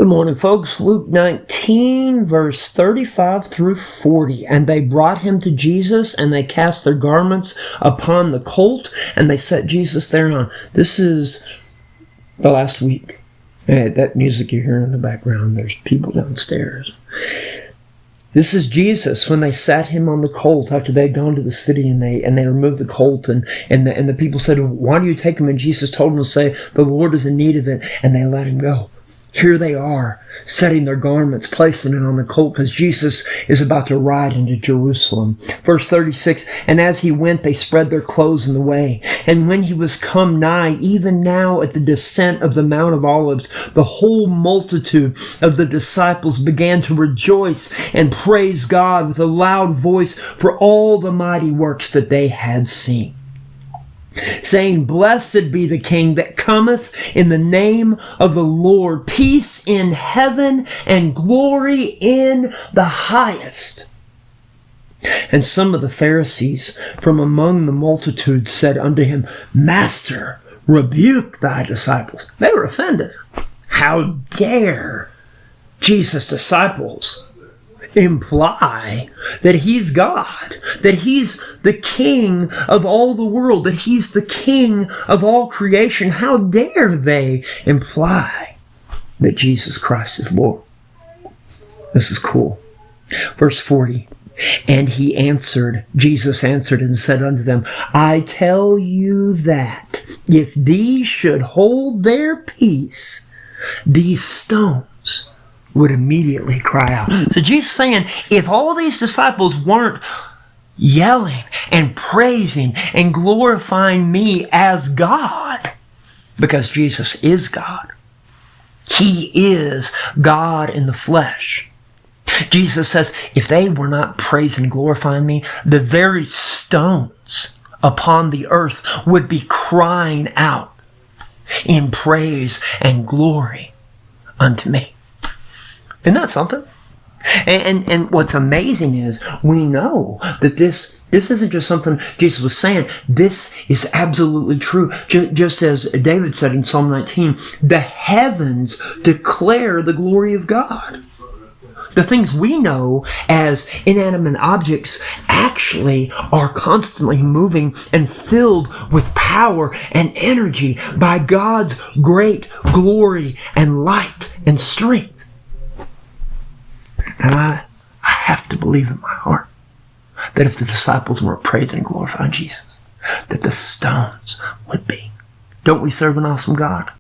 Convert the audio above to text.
Good morning, folks. Luke 19, verse 35 through 40. And they brought him to Jesus, and they cast their garments upon the colt, and they set Jesus thereon. This is the last week. That music you hear in the background, there's people downstairs. This is Jesus when they sat him on the colt after they had gone to the city, and they removed the colt, and the people said, "Why do you take him?" And Jesus told them to say, "The Lord is in need of it," and they let him go. Here they are, setting their garments, placing it on the colt, because Jesus is about to ride into Jerusalem. Verse 36, and as he went, they spread their clothes in the way. And when he was come nigh, even now at the descent of the Mount of Olives, the whole multitude of the disciples began to rejoice and praise God with a loud voice for all the mighty works that they had seen, saying, Blessed be the King that cometh in the name of the Lord, peace in heaven and glory in the highest. And some of the Pharisees from among the multitude said unto him, Master, rebuke thy disciples. They were offended. How dare Jesus' disciples imply that he's God, that he's the King of all the world, that he's the King of all creation? How dare they imply that Jesus Christ is Lord? This is cool. Verse 40, and Jesus answered and said unto them, I tell you that if these should hold their peace, these stones would immediately cry out. So Jesus is saying, if all these disciples weren't yelling and praising and glorifying me as God, because Jesus is God. He is God in the flesh. Jesus says, if they were not praising and glorifying me, the very stones upon the earth would be crying out in praise and glory unto me. Isn't that something? And what's amazing is we know that this isn't just something Jesus was saying. This is absolutely true. Just as David said in Psalm 19, the heavens declare the glory of God. The things we know as inanimate objects actually are constantly moving and filled with power and energy by God's great glory and light and strength. And I have to believe in my heart that if the disciples weren't praising and glorifying Jesus, that the stones would be. Don't we serve an awesome God?